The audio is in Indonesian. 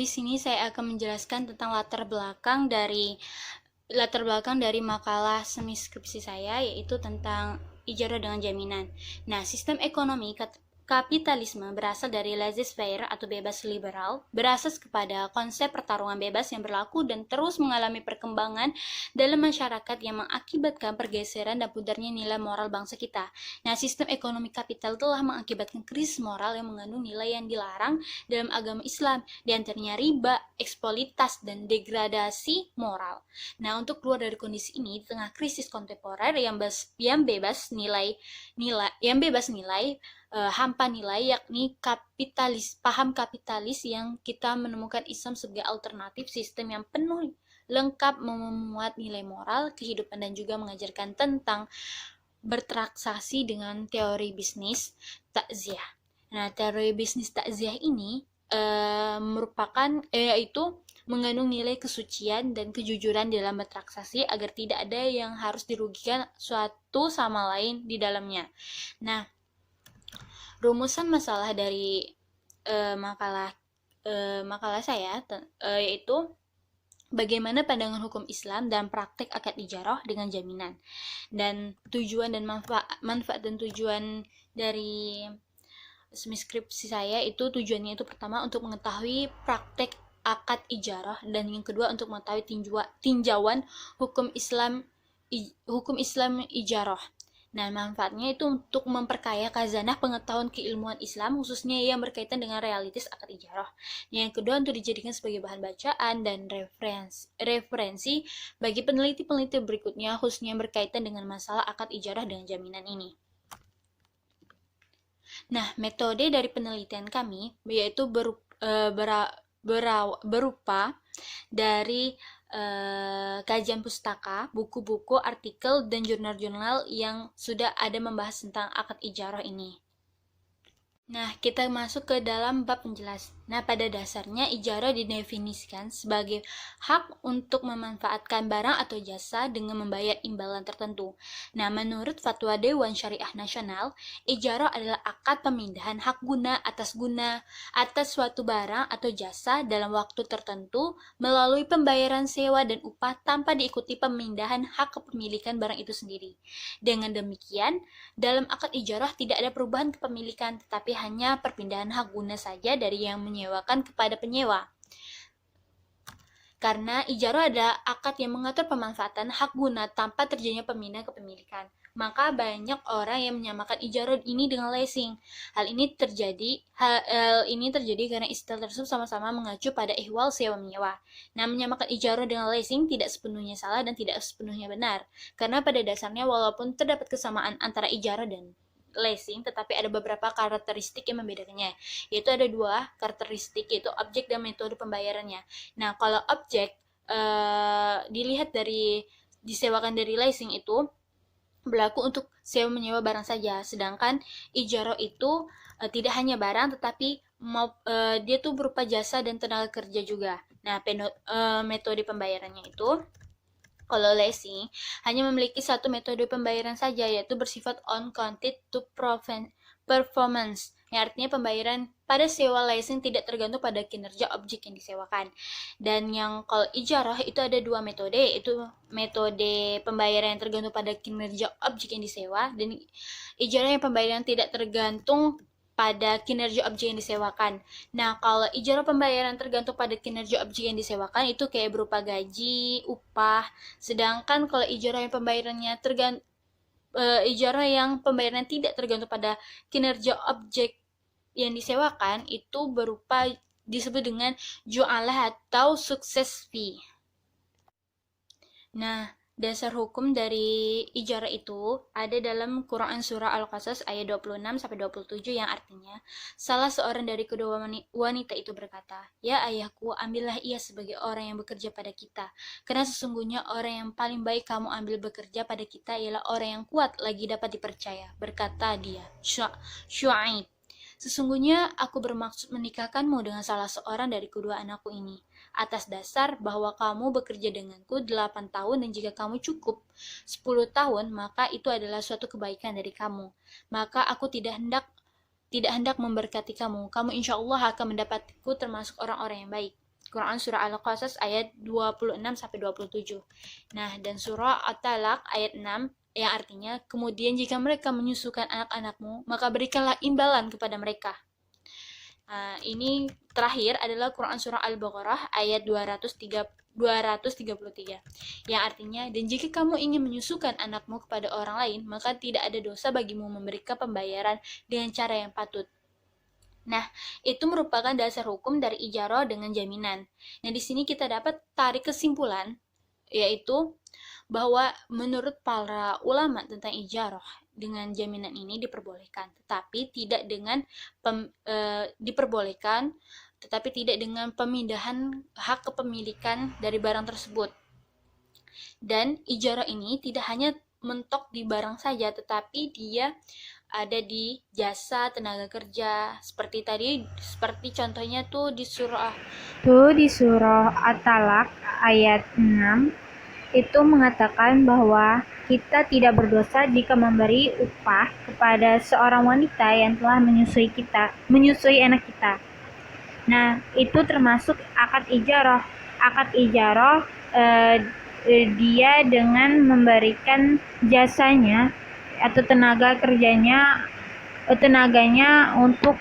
di sini saya akan menjelaskan tentang latar belakang dari makalah semi skripsi saya, yaitu tentang ijarah dengan jaminan. Nah, sistem ekonomi kapitalisme berasal dari laissez-faire atau bebas liberal, berasas kepada konsep pertarungan bebas yang berlaku dan terus mengalami perkembangan dalam masyarakat yang mengakibatkan pergeseran dan pudarnya nilai moral bangsa kita. Nah, sistem ekonomi kapital telah mengakibatkan krisis moral yang mengandung nilai yang dilarang dalam agama Islam, di antaranya riba, eksploitas, dan degradasi moral. Nah, untuk keluar dari kondisi ini di tengah krisis kontemporer yang bebas nilai hampa nilai, yakni paham kapitalis, yang kita menemukan Islam sebagai alternatif sistem yang penuh lengkap memuat nilai moral kehidupan dan juga mengajarkan tentang bertransaksi dengan teori bisnis takziah. Nah, teori bisnis takziah ini yaitu mengandung nilai kesucian dan kejujuran dalam bertransaksi agar tidak ada yang harus dirugikan suatu sama lain di dalamnya. Nah, rumusan masalah dari makalah saya yaitu bagaimana pandangan hukum Islam dan praktek akad ijarah dengan jaminan, dan tujuan dan manfaat dan tujuan dari skripsi saya itu, tujuannya itu pertama untuk mengetahui praktek akad ijarah, dan yang kedua untuk mengetahui tinjauan hukum Islam ijarah. Nah, manfaatnya itu untuk memperkaya khazanah pengetahuan keilmuan Islam, khususnya yang berkaitan dengan realitas akad ijarah. Yang kedua, untuk dijadikan sebagai bahan bacaan dan referensi bagi peneliti-peneliti berikutnya, khususnya yang berkaitan dengan masalah akad ijarah dengan jaminan ini. Nah, metode dari penelitian kami yaitu berupa dari kajian pustaka, buku-buku, artikel, dan jurnal-jurnal yang sudah ada membahas tentang akad ijarah ini. Nah, kita masuk ke dalam bab penjelas. Nah, pada dasarnya ijarah didefinisikan sebagai hak untuk memanfaatkan barang atau jasa dengan membayar imbalan tertentu. Nah, menurut Fatwa Dewan Syariah Nasional, ijarah adalah akad pemindahan hak guna atas suatu barang atau jasa dalam waktu tertentu melalui pembayaran sewa dan upah tanpa diikuti pemindahan hak kepemilikan barang itu sendiri. Dengan demikian, dalam akad ijarah tidak ada perubahan kepemilikan, tetapi hanya perpindahan hak guna saja dari yang menyewakan kepada penyewa. Karena ijarah adalah akad yang mengatur pemanfaatan hak guna tanpa terjadinya pemindahan kepemilikan, maka banyak orang yang menyamakan ijarah ini dengan leasing. Hal ini terjadi karena istilah tersebut sama-sama mengacu pada ihwal sewa menyewa. Nah, menyamakan ijarah dengan leasing tidak sepenuhnya salah dan tidak sepenuhnya benar, karena pada dasarnya walaupun terdapat kesamaan antara ijarah dan leasing, tetapi ada beberapa karakteristik yang membedakannya, yaitu ada dua karakteristik, yaitu objek dan metode pembayarannya. Nah, kalau objek dilihat dari disewakan dari leasing itu berlaku untuk sewa menyewa barang saja, sedangkan ijarah itu tidak hanya barang, tetapi dia tuh berupa jasa dan tenaga kerja juga. Nah, metode pembayarannya itu, kalau leasing hanya memiliki satu metode pembayaran saja, yaitu bersifat on counted to performance, yang artinya pembayaran pada sewa leasing tidak tergantung pada kinerja objek yang disewakan. Dan yang kalau ijarah itu ada dua metode, yaitu metode pembayaran yang tergantung pada kinerja objek yang disewa, dan ijarah yang pembayaran tidak tergantung pada kinerja objek yang disewakan. Nah, kalau ijarah pembayaran tergantung pada kinerja objek yang disewakan itu kayak berupa gaji, upah. Sedangkan kalau ijarah yang pembayaran tidak tergantung pada kinerja objek yang disewakan itu berupa disebut dengan ju'alah atau success fee. Nah, dasar hukum dari ijarah itu ada dalam Quran surah Al-Qasas ayat 26-27 yang artinya, salah seorang dari kedua wanita itu berkata, "Ya ayahku, ambillah ia sebagai orang yang bekerja pada kita, karena sesungguhnya orang yang paling baik kamu ambil bekerja pada kita ialah orang yang kuat lagi dapat dipercaya." Berkata dia, Syu'aib, "Sesungguhnya aku bermaksud menikahkanmu dengan salah seorang dari kedua anakku ini, atas dasar bahwa kamu bekerja denganku 8 tahun, dan jika kamu cukup 10 tahun, maka itu adalah suatu kebaikan dari kamu. Maka aku tidak hendak memberkati kamu. Kamu insya Allah akan mendapatku termasuk orang-orang yang baik." Quran surah Al-Qasas ayat 26-27. Nah, dan surah At-Talaq ayat 6 yang artinya, kemudian jika mereka menyusukan anak-anakmu, maka berikanlah imbalan kepada mereka. Ini terakhir adalah Quran surah Al-Baqarah ayat 233 yang artinya, dan jika kamu ingin menyusukan anakmu kepada orang lain, maka tidak ada dosa bagimu memberikan pembayaran dengan cara yang patut. Nah, itu merupakan dasar hukum dari ijarah dengan jaminan. Nah, di sini kita dapat tarik kesimpulan, yaitu bahwa menurut para ulama tentang ijarah dengan jaminan ini diperbolehkan, tetapi tidak dengan pemindahan hak kepemilikan dari barang tersebut. Dan ijarah ini tidak hanya mentok di barang saja, tetapi dia ada di jasa, tenaga kerja, seperti contohnya di surah At-Talaq ayat 6 itu mengatakan bahwa kita tidak berdosa jika memberi upah kepada seorang wanita yang telah menyusui anak kita. Nah, itu termasuk akad ijarah. Akad ijarah dia dengan memberikan jasanya atau tenaganya untuk